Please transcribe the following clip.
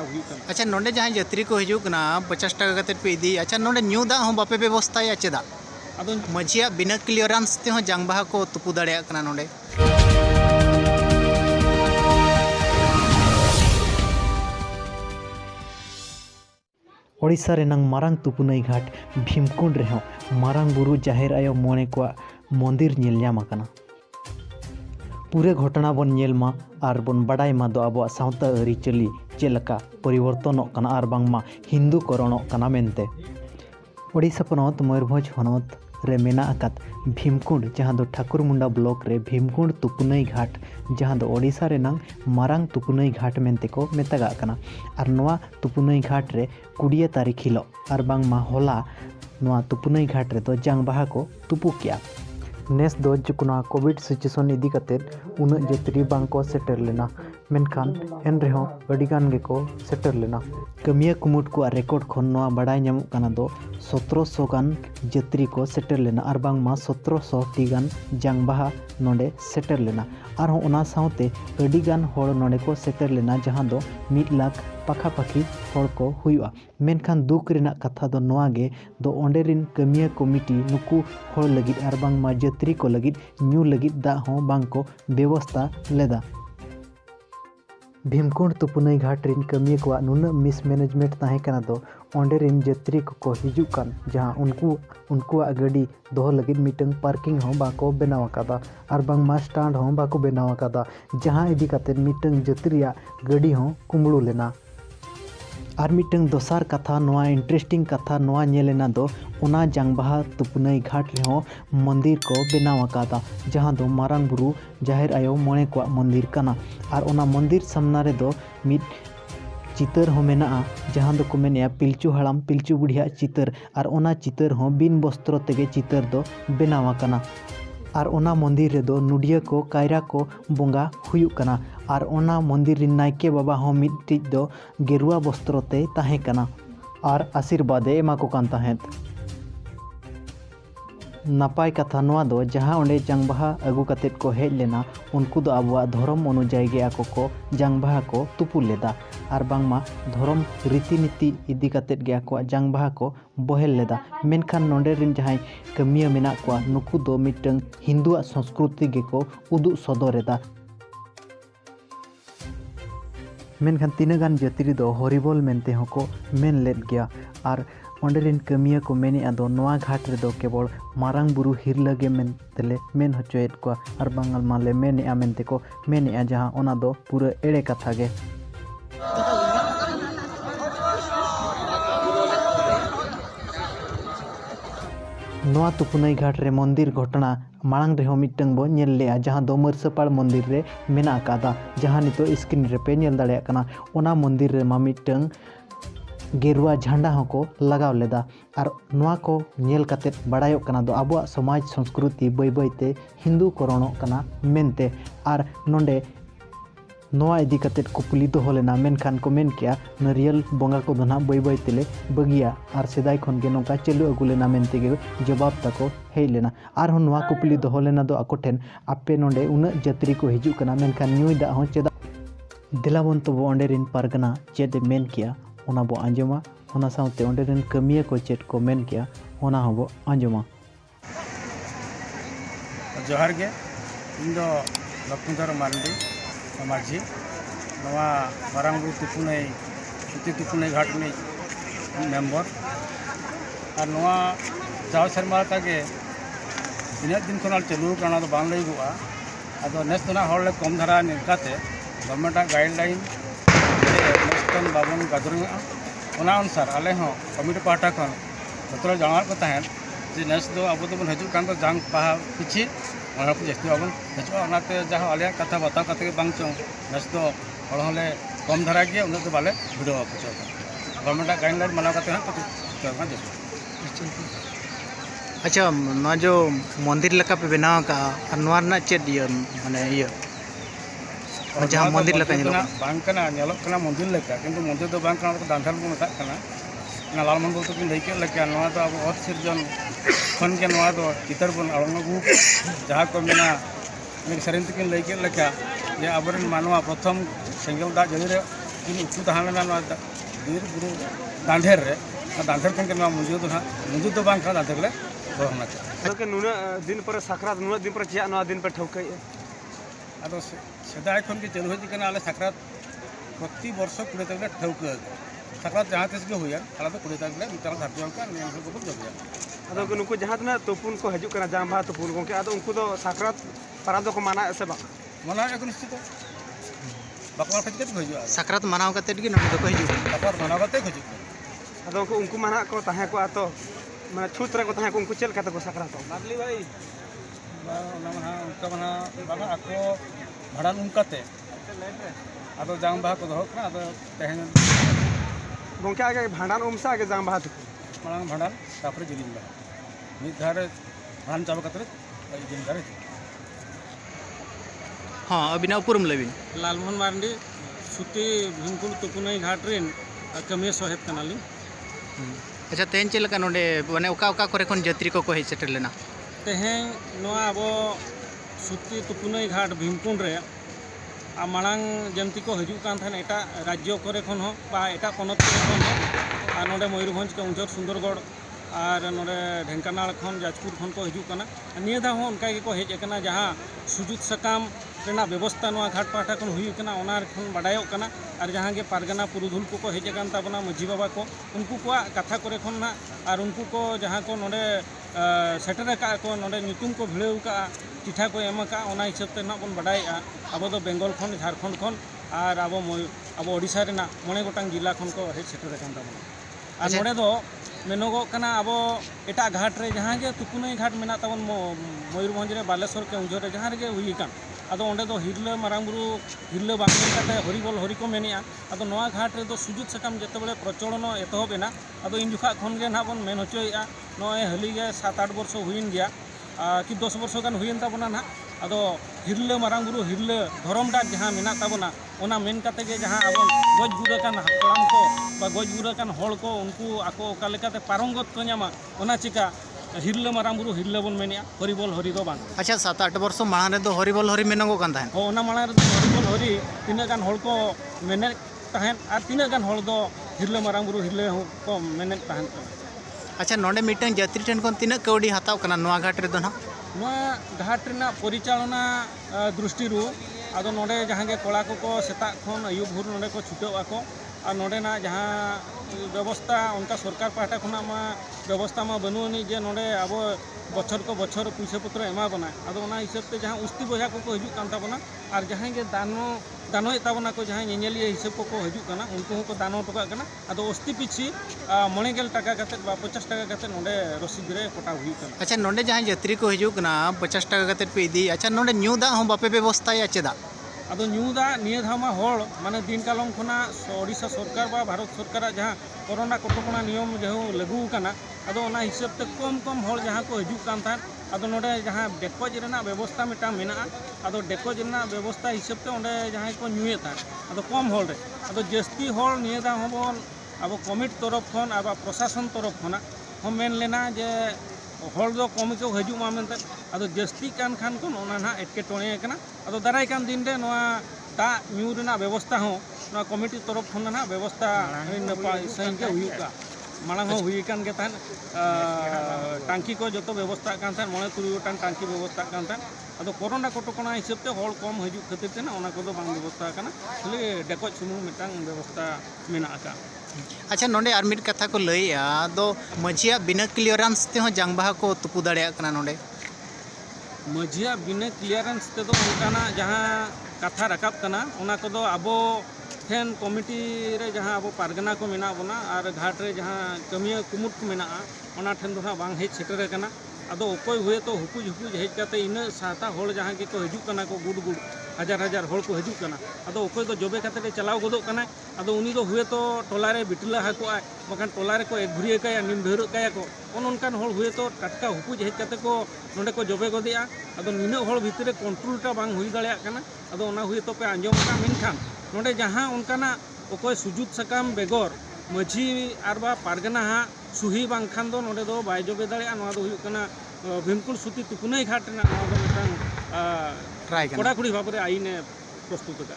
अच्छा नोंडे जहाँ यात्री को हिजुकना 50 टाका कते पे इदी अच्छा नोंडे न्यू दा हों बापे व्यवस्थाया चेदा अदो मजिया बिना क्लियरेंस ते हों जांगबाहा को तुपु दाड़ेया कना नोंडे ओडिशा रेनांग मारांग तुपुनई घाट भीमकुंड रेहों मारांग बुरु जाहेर आयो मोने को मंदिर नेल ᱧᱟᱢ पूरे घटना बन नेलमा आर बन बडाय मा दो आबो सावता अरिचली चेलका परिवर्तनों कना आर बांगमा हिंदूकरणों कना मेनते ओडिशा पनत मयूरभंज हनत रे मेना आकात भीमकुंड जहाँ दो ठाकुरमुंडा ब्लॉक रे भीमकुंड तुपुनई घाट जहाँ दो ओडिशा रेनांग मारांग तुपुनई घाट मेनते को मेतागा कना आर नोआ तुपुनई घाट रे 20 तारीख हिलो आर बांगमा होला नोआ तुपुनई घाट रे दो जांगबाहा को तुपु किया नेस दो जुकुना कोविड सिचुएशन इदी कतेत उन जत्री बांको सेटर लेना मेनखान एन रेहो अडिगान गेको सेटर लेना कमिया कुमुट को रेकॉर्ड खन नोआ बडाय ᱧᱟᱢᱚᱜ कना दो 1700 गान जत्री को सेटर लेना आर बांग मा 1700 टी गान जांगबाहा नोंडे सेटर लेना आर ओना साउते अडिगान होड़ नोंडे को सेटर लेना जहां दो 1 लाख पाखापाखी होड़ को हुआ मेनखान दुख रेना कथा दो नोआ गे दो ओंडे रिन कमिया कमिटी नुकु होड़ लगित आर बांग मा जत्री को लगित न्यू लगित दा हो बांग को व्यवस्था लेदा भीमकुंड तुपुनई घाट रिन कमिया को नुन मिसमैनेजमेंट ताहे कना दो ओंडे रिन जत्री को हिजु कान जहां उनको गाड़ी दोह लगित मीटिंग पार्किंग हो बाको बनाव कादा आर बांग मा स्टैंड हो बाको बनाव कादा जहां इदी कते मीटिंग जत्रिया गाड़ी हो कुंबड़ू लेना आर मीटिंग दोसार कथा नोआ इंटरेस्टिंग कथा नोआ नेलेना दो ओना जांगबाहा तुपुनई घाट रे हो मंदिर को बनाव कादा जहां दो मारांग बुरु जाहेर आयो मोने को मंदिर कना आर ओना मंदिर सामना रे दो मिट चितर हो मेना जहां दो को मेनिया पिलचू हड़ाम पिलचू बुढ़िया चितर आर ओना चितर हो बिन वस्त्र तेगे चितर दो बनाव कना आर ओना मंदिर रे दो नुडिया को कायरा को बोंगा हुयु कना आर ओना मंदिर रे नायके बाबा हो मिट्टी दो गेरुआ वस्त्र ते ताहे कना आर आशीर्वादे एमा को कान ताहेत नापाय कथा नोआ दो जहां ओंडे जांगबाहा अगु कतेत को हेज लेना उनको दो आबुआ धर्म अनुयायी गे आको को जांगबाहा को तुपु लेदा आर बांगमा धर्म रीतिनीति इदी कतेत गे आको जांगबाहा को बहेल लेदा मेनखान नोंडे रिन जहां कमिया मेना को नुकु दो मिटंग हिंदुआ संस्कृति गे को उदु सदरेदा मेनखान तीनगान जत्री दो हरिबोल मेनते होको मेन लेद गया आर ओंडेरिन कमिया को मेने आदो नोआ घाट रे दो केवल मारांग बुरु हिरलगे मेन तेले मेन होचोएत को आर बांगल माले मेने आ मेनते को मेने आ जहां ओना दो पूरा एड़े कथा गे नोआ तुपुनई घाट रे मंदिर घटना मांग रे हो मिटंग बो नेल लेया जहां दो मरसपाड़ मंदिर रे मेना कादा जहां नितो स्क्रीन रे पे नेल दाड़े कना ओना मंदिर रे मा मिटंग गेरुआ झंडा होको लगाव लेदा आर नोआ को नेल कते बड़ायो कना दो आबुआ समाज संस्कृति बई बईते हिंदू करणो कना मेनते आर नोंडे नोआ इदी कते कुपली दो होलेना मेनखान को मेन किया नरियल बोंगा को दोना बई बई तेले बगिया आर सेदाय खन गे नोका चलु अगु लेना मेनते गे जवाब तको हेय लेना आर होन नोआ कुपली दो होलेना दो आको ठेन आपे नोंडे उना जत्री को हिजु कना मेनखान न्यूय दा हो चेदा दिलाबन तो ओंडे रिन पारगना चेद मेन किया ओना बो आंजमा ओना साउते ओंडे रिन कमिया को चेट को मेन किया ओना हबो आंजमा जोहार गे इन दो लक्ष्मीधर मांडी माझी नवा मारांगबुरु तुपुनई घाट में मेम्बर और नवा जाव शर्मा तागे तीन दिन खन चालू करना तो बांग लईगुआ अदो नेस तो ना हॉल कम धारा निकाते गवर्नमेंट गाइडलाइन नेस बाबन गादरुंगा ओना अनुसार आले हो कमिटी पाहटा खन जतरा जाणार को ताहेन जे नेस दो अब तो बन हजू कान तो जांग पाहा पिछि और को जस्ती बाबन हजू ओनाते जहां आले कथा बताओ कते के बांग चो नेस दो हळ हले कम धारा गया उन तो बाले भिडियो पछो गवर्नमेंट गाइडलाइन माना कते हन तो का जे अच्छा ना जो मंदिर लका पे बनाव का अनवार ना चेद ये माने ये जहां मंदिर लका नेलो बांग कना नेलो कना मंदिर लका किंतु मंदिर दो बांग कना दांथाल को मता कना ना लाल मंगल तो किन लइके लका नवा तो अब और सिरजन खन के नवा तो चितर बन अळंगु जहां को मेना एक सरिन तकिन लइके लका ये अबरन मानवा प्रथम सेंगल दा जदी रे उच्चू तहाना बीर बुरु दांधेर रे दांधेर खन के मुंजू तो हाँ मुंजू तो बांग खा दांधेर ले बरहना के नुना दिन पर साकरात नुना दिन पर चिया नुना दिन पर ठौके अब सेदाय खन के चलू हजी कना आले साकरात प्रति वर्ष कुड़े तक ठौके साकरात जहाँ तीस के हुआ आला तो कुड़े तक मिटाल धार्य का नियम को जब अदो नुकु जहाँ तना तुपुन को हजू कना जाम भा तुपुन गोंके अदो उनको तो साकरात पराब दो को माना से बा मना एक निश्चित बकवाल खज के हजू साकरात मनाव कते गे नोडे दको हिजू बकवाल मना करते हजू अदो उनको माना को ताहे को आतो माने छूत रे को ताहे को उनको चेल कते को साकरात मागली भाई मना उनका मना बाबा आको भाड़ान उनकाते अदो जाम बहा को दो ना अदो तहन गोंके आगे भांडान उमसा आगे जाम भा तुपुन मांग भाड़ान तापर जिलिन बहा मिद धारे भान चाबा कतरे जिन धारे हाँ अबिना उपुरम लेबिन लालमोहन मार्डी सुती भीमकुंड तुपुनई घाट रेन कमिया सहेद कनाली अच्छा तेन चलका नोडे माने ओका करे खन यात्री को हेज सेटर लेना तेहें नोआ अब सुती तुपुनई घाट भीमकुंड रे आ मांग जमती को हजू कान थान एटा राज्य करे खन हो बा एटा पनत करे खन हो आ नोडे मयूरभंज के उंचर सुंदरगढ़ और नोडे ढेंकानाल खन जाजपुर खन को हजू कना निया दा हो उनका के को हेज कना जहां सुजुत सकाम रेना व्यवस्था नोआ घाट पाटा खन हुई कना ओना खन बडायो कना और जहां के पारगना पुरुधुल को हेज कान ताबना मझी बाबा को उनको को कथा करे खन ना और उनको को जहां को नोडे सेटर का को नोडे नितुम को भिड़ेव का चिठा को एम का ओना हिसाब ते ना बन बडाया अब दो बेंगल खन झारखंड खन और अब ओडिशा रेना मोने गोटांग जिला खन को हेज सेटर कान ताबना और नोडे दो मेनोगो कना अब एटा घाट रे जहां के तुपुनई घाट मेना ताबन मयूरभंज रे बालेश्वर के उंजर रे जहां रे हुई कान अदो ओंडे दो हिरले मारांगुरु हिरले बांगल काते हरिबोल हरि को मेनिया अदो नोआ घाट रे दो सुजुत सकाम जते बेले प्रचलन एतहबेना अदो इन जुखा खन गे ना बन मेन होचोया नोए हली गे 7-8 वर्ष हुइन गया कि 10 वर्ष गान हुइन ताबना ना अदो हिरले मारांगुरु हिरले धरम डाक जहां मेना ताबना ओना मेन काते गे जहां अब गज गुरा कान हकड़ाम को बा गज गुरा कान हड़ को उनको आको ओका लेकाते पारंगत को न्यामा ओना चिका हिरले मारांगुरु हिरले बन मेनिया हरिबोल हरि दो बांग अच्छा 7-8 वर्ष माने दो हरिबोल हरि मेनगो कान थान हो ओना माने रे हरिबोल हरि तीना गान हड़ को मेने तहन और तीना गान हड़ दो हिरले मारांगुरु हिरले को मेने तहन अच्छा नोडे मिटन यात्री ठेन कोन तिना कौडी हताव कना नोआ घाट रे दो ना नोआ घाट रेना परिचालना दृष्टि रु आदो नोडे जहां के कोड़ा को सेता खन अयुब भोर नोडे को छुटाव आको और नोडे ना जहां व्यवस्था उनका सरकार पाहटा खुना मा व्यवस्था मा बनुनी जे नोडे अब बछर को बछर पैसा पत्र एमा बना आदो ओना हिसाब ते जहां उस्ती बोझा को हजू कान ताबना और जहां के दानो ताबना को जहां नेनेलिया हिसाब को हजू काना उनको को दानो टका काना आदो उस्ती पिछि 90 टाका काते बा 50 टाका काते नोडे रसीद रे कोटा हुई काना अच्छा नोडे जहां यात्री को हजू कना 50 टाका काते पे इदी अच्छा नोडे न्यू दा हो बापे व्यवस्था या चेदा अदो न्यूदा निया धामा होड़ माने दिन कालम खुना ओडिशा सरकार बा भारत सरकार जहां कोरोना कटकणा नियम जहां लागू काना अदो ओना हिसाब ते कम होड़ जहां को हजू कान थान अदो नोडे जहां डेकोज रेना व्यवस्था मिटा मेना अदो डेकोज रेना व्यवस्था हिसाब ते ओंडे जहां को न्यूए था अदो कम होड़ रे अदो जस्ती होड़ निया दा होबन अब कमिटी तरफ खन अब प्रशासन तरफ खना हम मेन लेना जे हल दो कम को हजू मा मेनते अदो जस्ती कान खान को ओना ना एटकेटोणे कना अदो दाराय कान दिन रे नोआ दा न्यू रेना व्यवस्था हो नोआ कमिटी तरफ खन ना व्यवस्था नपाय सही के हुईका मांग हो हुई कान के तान टांकी को जो व्यवस्था कान थान मने तुरी गोटान टांकी व्यवस्था कान थान अदो कोरोना कटकणा हिसाब ते हल कम हजू खातिर ते ना ओना को दो बांग व्यवस्था कना खाली डेकोज सुमु मिटांग व्यवस्था मेना का अच्छा नोडे आर मिट कथा को लइया दो मझिया बिना क्लियरेंस ते हो जांगबाहा को तुपु दाड़िया कना नोडे मझिया बिना क्लियरेंस ते दो उनकाना जहां कथा रकाब कना ओना को दो आबो ठेन कमिटी रे जहां आबो पारगना को मेना बना और घाट रे जहां कमिया कुमुट को मेना ओना ठेन दो बांग हेज सेटर कना अदो ओकोय हुए तो हुकुज हुकुज हेज काते इन साता होड़ जहां के को हजू कना को गुड गुड हजार होड़ को हजू कना अदो ओकोय तो जोबे काते चलाव गोदो कना अदो उनी दो हुए तो टोला रे बिटला हाको आय बखान टोला रे को एक घुरिए काया निम ढेर काया को उनकान होड़ हुए तो टटका हुकुज हेज काते को नोंडे को जोबे गोदिया अदो निने होड़ भितरे कंट्रोल टा बांग हुई दाड़िया कना अदो ओना हुए तो पे आंजम का मेनखान नोंडे जहां उनकाना ओकोय सुजुत सकाम बेगर मझी आरबा पारगना हा सुही बांखान दो नोंडे दो बाय जोबे दाड़िया नोआ दो हुई कना भीमकुंड सुती तुपुनई घाट ना नोआ दो मिटांग ट्राई कना कोड़ाकुड़ी भाव रे आईने प्रस्तुत का